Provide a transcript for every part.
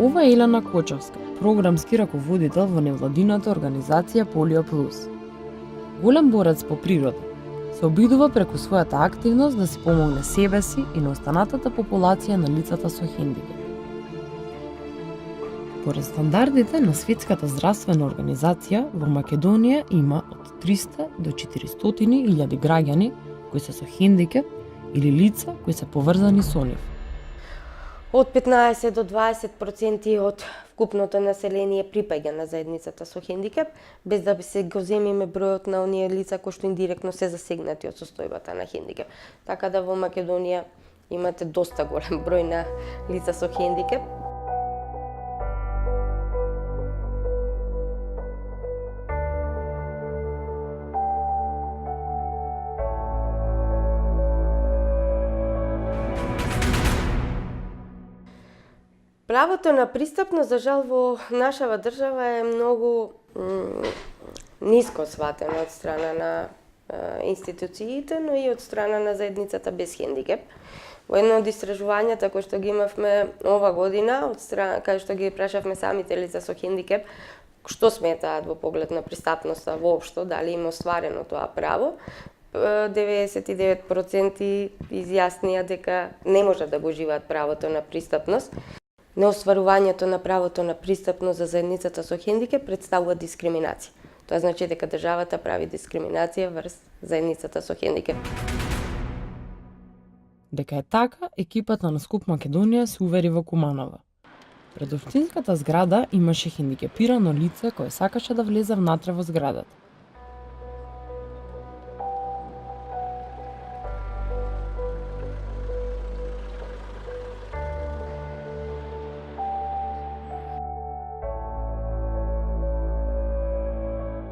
Ова е Елена Кочовска, програмски раководител во невладината организација Полио Плюс. Голем борец по природа, се обидува преку својата активност да си помогне себе си и на останатата популација на лицата со хендикеп. Според стандардите на Светската здравствена организација, во Македонија има од 300 до 400 илјади граѓани кои се со хендикеп или лица кои се поврзани со нив. Од 15 до 20% од вкупното население припаѓа на заедницата со хендикеп, без да се го земиме бројот на оние лица кои што индиректно се засегнати од состојбата на хендикеп. Така да во Македонија имате доста голем број на лица со хендикеп. Правото на пристапност, за жал, во нашава држава е многу ниско сватено од страна на институциите, но и од страна на заедницата без хендикеп. Во едно од истражувањата кои што ги имавме ова година, од страна кај што ги прашавме самите лица со хендикеп, што сметаат во поглед на пристапноста воопшто, дали им остварено тоа право, 99% изјаснија дека не може да го уживаат правото на пристапност. Неостварувањето на правото на пристапност за заедницата со хендикеп представува дискриминација. Тоа значи дека државата прави дискриминација врз заедницата со хендикеп. Дека е така, екипата на Скуп Македонија се увери во Куманово. Пред општинската зграда имаше хендикепирано лице кое сакаше да влезе внатре во зградата.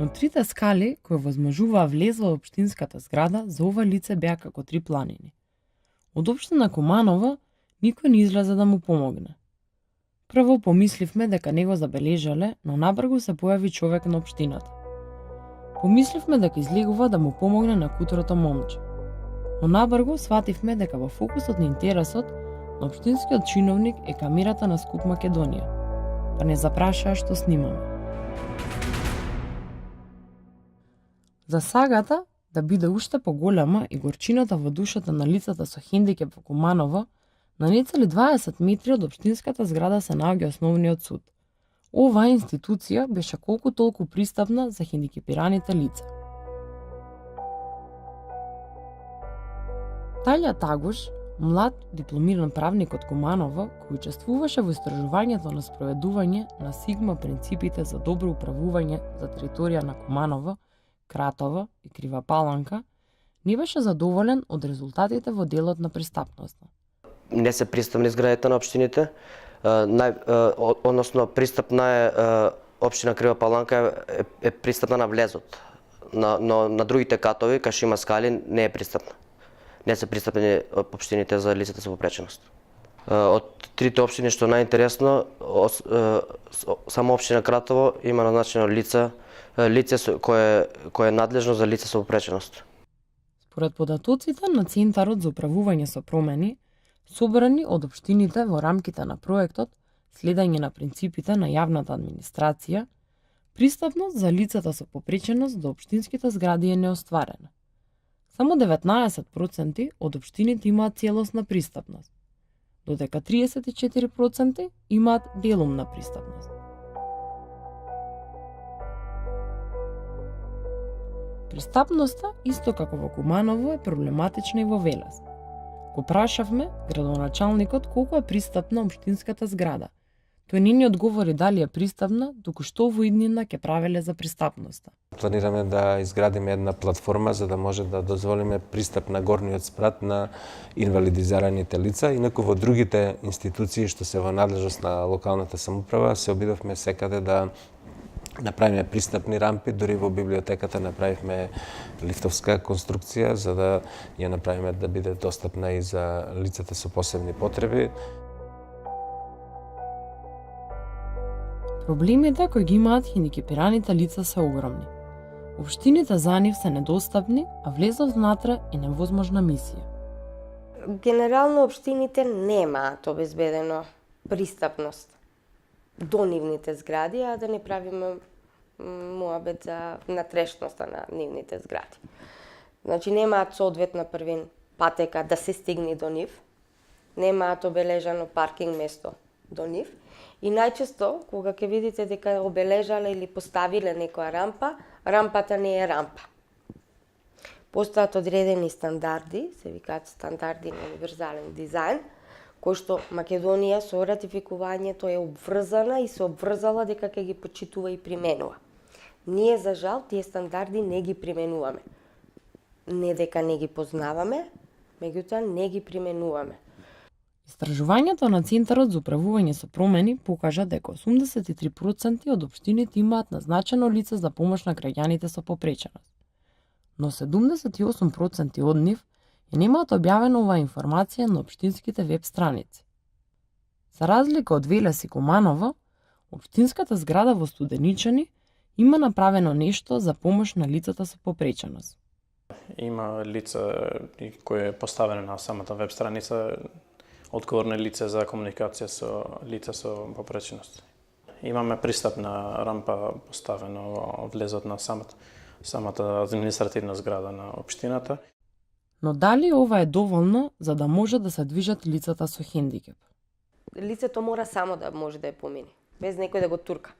Но трите скали кои возможуваа влез во општинската зграда за ова лице беа како три планини. Од општина Куманово никој не излезе да му помогне. Прво помисливме дека не го забележале, но набрзо се појави човек на општината. Помисливме дека излегува да му помогне на кутрото момче. Но набрзо свативме дека во фокусот на интересот на општинскиот чиновник е камерата на Скуп Македонија, па не запрашаа што снимаме. За сагата да биде уште поголема и горчината во душата на лицата со хендикеп во Куманово, на нецели 20 метри од општинската зграда се наоѓа основниот суд. Оваа институција беше колку толку пристапна за хендикепираните лица. Таља Тагуш, млад дипломиран правник од Куманово, кој учествуваше во истражувањето на спроведување на Сигма принципите за добро управување за територија на Куманово, Кратово и Крива Паланка, не беше задоволен од резултатите во делот на пристапноста. Не се пристапни зградите на општините, односно пристапна е општина Крива Паланка е пристапна на влезот, но на другите катови, кај што има скали, не е пристапна. Не се пристапни општините за лицата со попреченост. Од трите општини, што најинтересно, само општина Кратово има назначено лице кое е надлежно за лице со попреченост. Според податоците на Центарот за управување со промени, собрани од општините во рамките на проектот Следење на принципите на јавната администрација, пристапност за лицата со попреченост до општинските згради е неостварена. Само 19% од општините имаат целосна пристапност, додека 34% имаат делумна пристапност. Пристапноста, исто како во Куманово, е проблематична и во Велес. Го прашавме градоначалникот колку е пристапна општинската зграда. Тој не ни одговори дали е пристапна, туку што во иднина ќе правеле за пристапноста. Планираме да изградиме една платформа за да може да дозволиме пристап на горниот спрат на инвалидизираните лица, инаку во другите институции што се во надлежност на локалната самоуправа се обидовме секаде да направиме пристапни рампи, дури во библиотеката направивме лифтовска конструкција за да ја направиме да биде достапна и за лицата со посебни потреби. Проблемите кои ги имаат хендикепираните лица се огромни. Општините за нив се недостапни, а влезот внатре е невозможна мисија. Генерално општините немаат обезбедено пристапност до нивните згради, а да не правиме муабет за натрешноста на нивните згради. Значи немаат соодветна првин патека да се стигне до нив, немаат обележано паркинг место до нив и најчесто кога ќе видите дека обележале или поставиле некоја рампа, рампата не е рампа. Постојат одредени стандарди, се викаат стандарди на универзален дизајн, кои што Македонија со ратификувањето е обврзана и се обврзала дека ќе ги почитува и применува. Ние, за жал, тие стандарди не ги применуваме. Не дека не ги познаваме, меѓутоа не ги применуваме. Истражувањето на Центарот за управување со промени покажа дека 83% од општините имаат назначено лице за помош на граѓаните со попреченост. Но 78% од нив ја немаат објавена оваа информација на општинските веб страници. За разлика од Велес и Куманово, општинската зграда во Студеничани има направено нешто за помош на лицата со попреченост. Има лице кој е поставено на самата веб страница, одговорно лице за комуникација со лица со попреченост. Имаме пристапна рампа поставена во влезот на самата административна зграда на општината. Но дали ова е доволно за да може да се движат лицата со хендикеп? Лицето мора само да може да ја помине, без некој да го турка.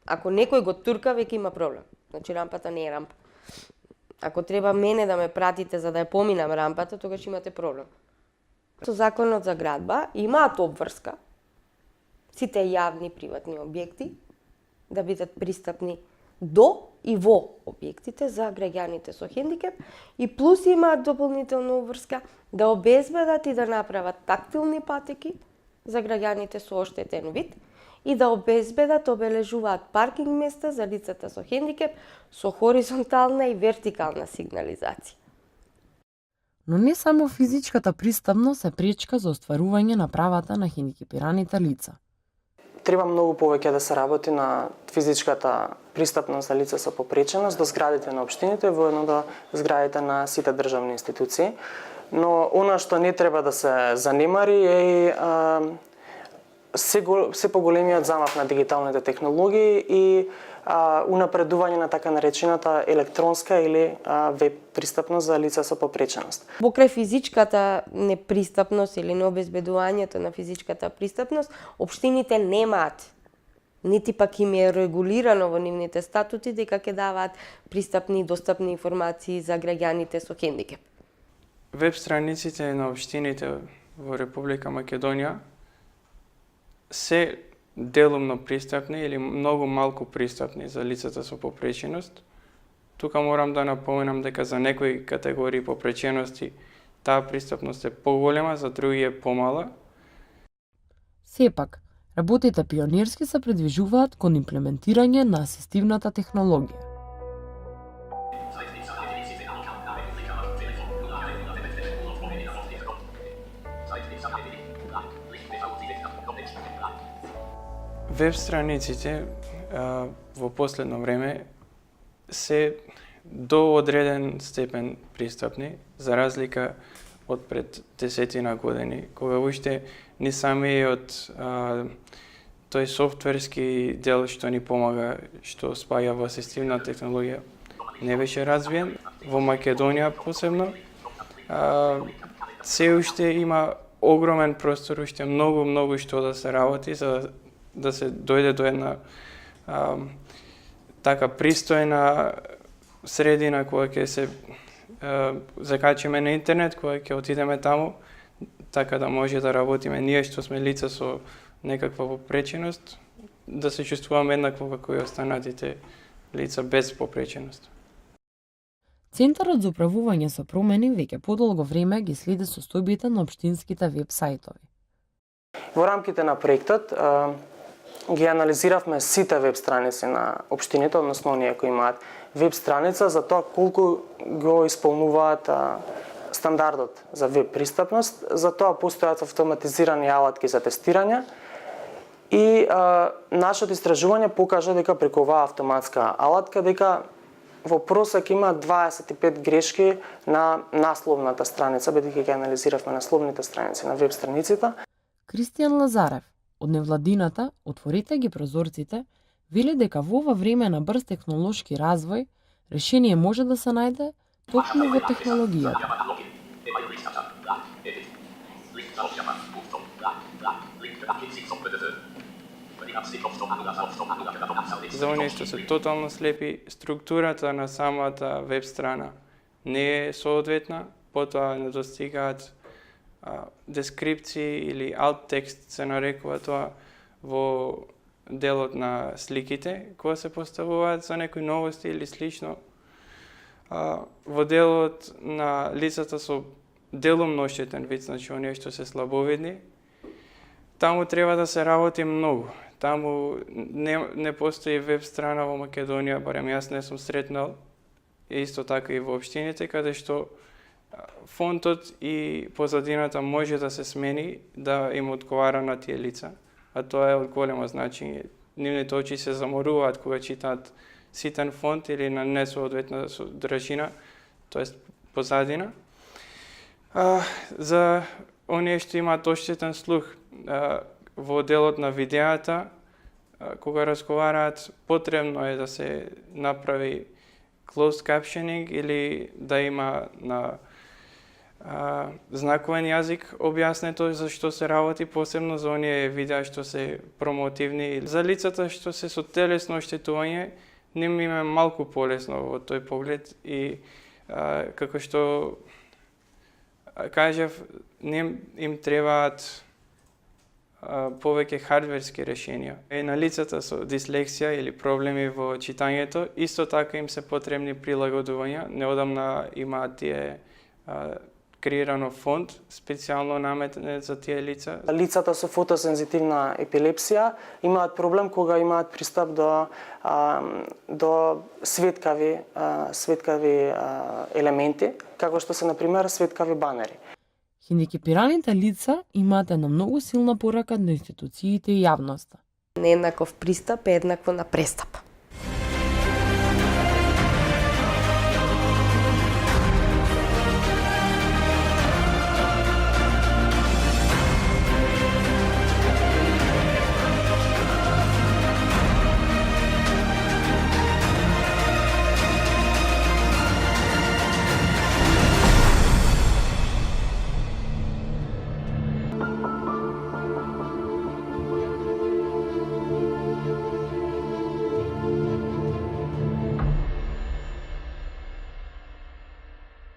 Ако некој го турка, веќе има проблем. Значи рампата не е рампа. Ако треба мене да ме пратите за да ја поминам рампата, тогаш имате проблем. Со законот за градба имаат обврска сите јавни приватни објекти да бидат пристапни до и во објектите за граѓаните со хендикеп и плюс имаат дополнителна обврска да обезбедат и да направат тактилни патеки за граѓаните со оштетен вид и да обезбедат, обележуваат паркинг места за лицата со хендикеп со хоризонтална и вертикална сигнализација. Но не само физичката пристапност е пречка за остварување на правата на хендикепираните лица. Треба многу повеќе да се работи на физичката пристапност за лица со попреченост до зградите на општините, воедно до зградите на сите државни институции. Но она што не треба да се занимари е се поголемиот замав на дигиталните технологии и унапредување на така наречената електронска или веб пристапност за лица со попреченост. Покрај физичката непристапност или необезбедувањето на физичката пристапност, општините немаат, нити пак им е регулирано во нивните статути дека ќе даваат пристапни и достапни информации за граѓаните со хендикеп. Веб страниците на општините во Република Македонија се делумно пристапни или многу малку пристапни за лицата со попреченост. Тука морам да напоменам дека за некои категории попречености таа пристапност е поголема, за други е помала. Сепак, работите пионерски се предвижуваат кон имплементирање на асистивната технологија. Веб страниците во последно време се до одреден степен пристапни, за разлика од пред 10 години, кога уште не самиот тој софтверски дел што ни помага, што спаја во асистивна технологија, не беше развиен. Во Македонија посебно, се уште има огромен простор, уште многу што да се работи за да се дојде до една така пристојна средина која ќе се закачиме на интернет, која ќе отидеме таму, така да може да работиме ние што сме лица со некаква попреченост, да се чувствуваме еднакво како и останатите лица без попреченост. Центарот за управување со промени веќе подолго време ги следи состојбите на општинските веб сајтови. Во рамките на проектот ги анализиравме сите веб страници на општините, односно оние кои имаат веб страница за тоа колку го исполнуваат стандардот за веб пристапност, за тоа постојат автоматизирани алатки за тестирање и нашето истражување покажа дека преку оваа автоматска алатка дека во просек има 25 грешки на насловната страница, бидејќи ги анализиравме насловните страници на веб страниците. Кристијан Лазарев, од невладината Отворете ги прозорците вели дека во ова време на брз технолошки развој решение може да се најде токму во технологијата. За оние што се тотално слепи, структурата на самата веб страна не е соодветна, потоа недостигаат дескрипции или alt текст се нарекува тоа во делот на сликите, кога се поставуваат за некои новости или слично. Во делот на лицата со делумно оштетен вид, значи оние што се слабовидни, таму треба да се работи многу. Таму не постои веб страна во Македонија, барем јас не сум сретнал, исто така и во општините, каде што фонтот и позадината може да се смени да им одговара на тие лица, а тоа е од големо значење. Нивните очи се заморуваат кога читаат ситен фонт или на несоодветна содржина, тоест позадина. За оние што имаат оштетен слух, во делот на видеата, кога разговараат, потребно е да се направи closed captioning или да има на знаковен јазик објаснето за што се работи, посебно за оние видеа што се промотивни. За лицата што се со телесно оштетување, ним им е малку полесно во тој поглед и како што кажав, им требаат повеќе хардверски решенија. На лицата со дислексија или проблеми во читањето, исто така им се потребни прилагодувања. Неодамна имаат тие креирано фонд, специјално наметен за тие лица. Лицата со фотосензитивна епилепсија имаат проблем кога имаат пристап до светкави елементи, како што се, например, светкави банери. Хендикепираните лица имаат една многу силна порака до институциите и јавноста. Нееднаков пристап е еднакво на престап.